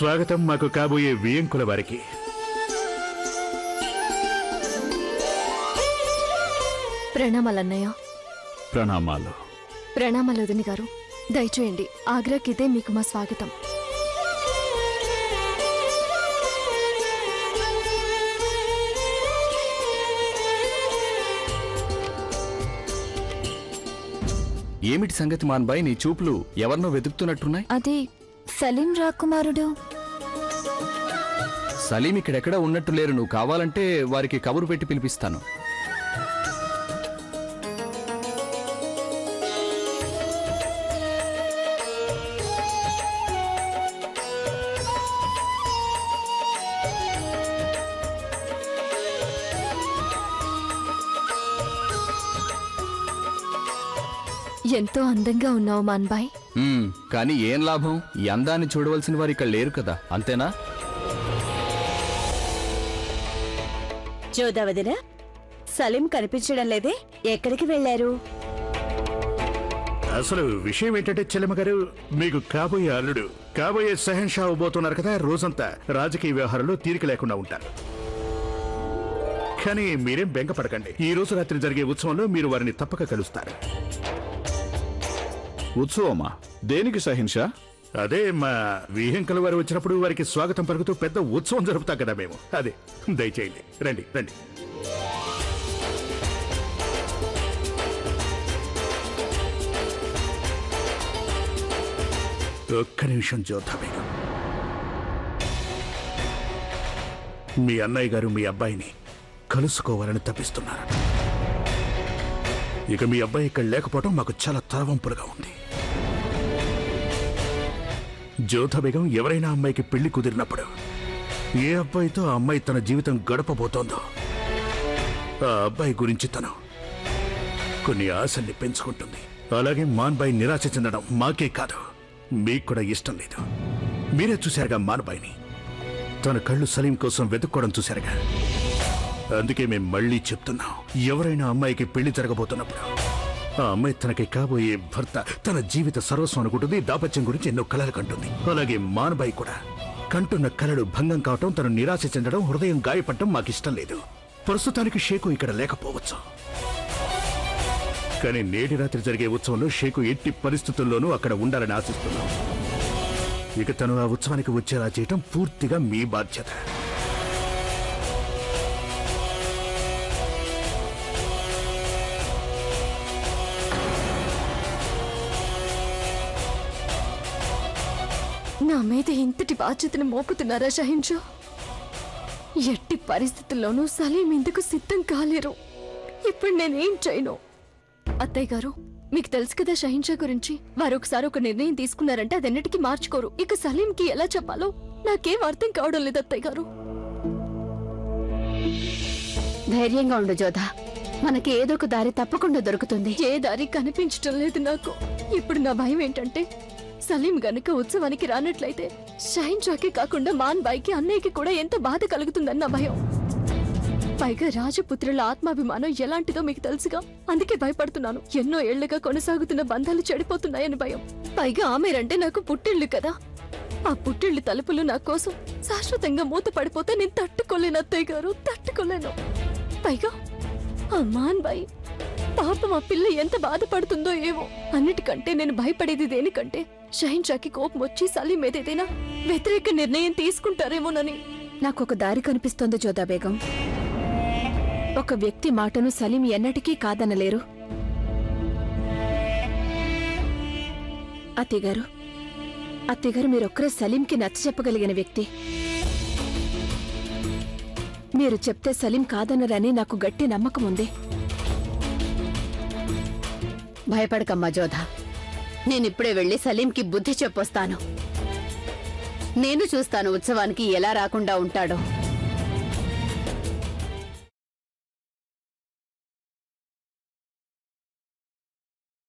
స్వాగతం మాకు కాబోయే వియంకుల వారికి. ప్రణామాలన్నయ్య. ప్రణామాలు. ప్రణామాలు వదిన గారు. దయచేయండి, ఆగ్రాకి ఇదే మీకు మా స్వాగతం. ఏమిటి సంగతి మాన్బాయ్, నీ చూపులు ఎవరినో వెతుకుతున్నట్టున్నాయి? అది సలీం రాకుమారుడు. సలీం ఇక్కడెక్కడ ఉన్నట్టు లేరు. నువ్వు కావాలంటే వారికి కబురు పెట్టి పిలిపిస్తాను. ఎంతో అందంగా ఉన్నావు మాన్బాయ్. కానీ ఏం లాభం? ఈ అందాన్ని చూడవలసిన వారు ఇక్కడ లేరు కదా, అంతేనా? జోదా వదిన, సలీం కనిపించడం లేదే, ఎక్కడికి వెళ్లారు? అసలు విషయం ఏంటంటే చెల్లెమ్మ గారు, మీకు కాబోయే అల్లుడు, కాబోయే సహన్షా అవబోతున్నారు కదా. రోజంతా రాజకీయ వ్యవహారంలో తీరిక లేకుండా ఉంటారు. కానీ మీరేం బెంగపడకండి. ఈ రోజు రాత్రి జరిగే ఉత్సవంలో మీరు వారిని తప్పక కలుస్తారు. ఉత్సవమా? దేనికి సహింషా? అదే మా విహంకుల వారు వచ్చినప్పుడు వారికి స్వాగతం పలుకుతూ పెద్ద ఉత్సవం జరుపుతాం కదా మేము. అదే, దయచేయండి, రండి రండి. ఒక్క నిమిషం జోధా బేగం. మీ అన్నయ్య గారు మీ అబ్బాయిని కలుసుకోవాలని తప్పిస్తున్నారు. ఇక మీ అబ్బాయి ఇక్కడ లేకపోవడం మాకు చాలా తలవంపులుగా ఉంది. జోధా బేగం ఎవరైనా అమ్మాయికి పెళ్లి కుదిరినప్పుడు ఏ అబ్బాయితో ఆ అమ్మాయి తన జీవితం గడపబోతోందో ఆ అబ్బాయి గురించి తను కొన్ని ఆశల్ని పెంచుకుంటుంది. అలాగే మాన్బాయి నిరాశ చెందడం మాకే కాదు, మీకు కూడా ఇష్టం లేదు. మీరే చూశారుగా మాన్బాయిని, తన కళ్ళు సలీం కోసం వెతుక్కోవడం చూశారుగా. అందుకే మేము మళ్ళీ చెప్తున్నాం, ఎవరైనా అమ్మాయికి పెళ్లి జరగబోతున్నప్పుడు ఆ అమ్మాయి తనకి కాబోయే భర్త తన జీవిత సర్వస్వం అనుకుంటుంది. దాపత్యం గురించి ఎన్నో కలలు కంటుంది. అలాగే మాన్బాయి కూడా కంటున్న కలలు భంగం కావటం, తను నిరాశ చెందడం, హృదయం గాయపడటం మాకిష్టం లేదు. ప్రస్తుతానికి షేకు ఇక్కడ లేకపోవచ్చు, కానీ నేటి రాత్రి జరిగే ఉత్సవంలో షేకు ఎట్టి పరిస్థితుల్లోనూ అక్కడ ఉండాలని ఆశిస్తున్నాం. ఇక తను ఆ ఉత్సవానికి వచ్చేలా చేయటం పూర్తిగా మీ బాధ్యత. నా మీద ఇంతటి బాధ్యతను మోపుతున్నారా షహిన్షా? ఎట్టి పరిస్థితుల్లోనూ సలీం ఇందుకు సిద్ధం కాలేరు. ఇప్పుడు నేనేం చేయను? అత్తయ్య గారు, మీకు తెలుసు కదా షహిన్షా గురించి. వారు ఒకసారి ఒక నిర్ణయం తీసుకున్నారంటే అదన్నిటికీ మార్చుకోరు. ఇక సలీంకి ఎలా చెప్పాలో నాకేం అర్థం కావడం లేదు అత్తయ్య గారు. ధైర్యంగా ఉండు జోదా, మనకి ఏదో ఒక దారి తప్పకుండా దొరుకుతుంది. ఏ దారి కనిపించటం లేదు నాకు. ఇప్పుడు నా భయం ఏంటంటే, సలీం గనుక ఉత్సవానికి రానట్లయితే షహిన్షాకే కాకుండా మాన్బాయికి, అన్నయ్యకి కూడా ఎంత బాధ కలుగుతుందన్న భయం. పైగా రాజపుత్రుల ఆత్మాభిమానం ఎలాంటిదో మీకు తెలుసుగా, అందుకే భయపడుతున్నాను. ఎన్నో ఏళ్లుగా కొనసాగుతున్న బంధాలు చెడిపోతున్నాయని భయం. పైగా ఆమెరంటే నాకు పుట్టిళ్ళు కదా. ఆ పుట్టిళ్ళు తలుపులు నా కోసం శాశ్వతంగా మూత పడిపోతే నేను తట్టుకోలేను అత్తయ్య గారు, తట్టుకోలేను. పైగా ఆ మాన్బాయి పాపం, ఆ పిల్ల ఎంత బాధపడుతుందో ఏమో. అన్నిటికంటే నేను భయపడేది దేనికంటే, షహిన్షాకి కోపం వచ్చి సలీం మీద ఏదైనా వ్యతిరేక నిర్ణయం తీసుకుంటారేమోనని. నాకొక దారి కనిపిస్తోంది జోదా బేగం. ఒక వ్యక్తి మాటను సలీం ఎన్నటికీ కాదనలేరు. అత్తయ్యగారు, మీరొక్కరే సలీంకి నచ్చ చెప్పగలిగిన వ్యక్తి. మీరు చెప్తే సలీం కాదనరని నాకు గట్టి నమ్మకం ఉంది. భయపడకమ్మా జోధా, నేనిప్పుడే వెళ్లి సలీంకి బుద్ధి చెప్పొస్తాను. నేను చూస్తాను ఉత్సవానికి ఎలా రాకుండా ఉంటాడో.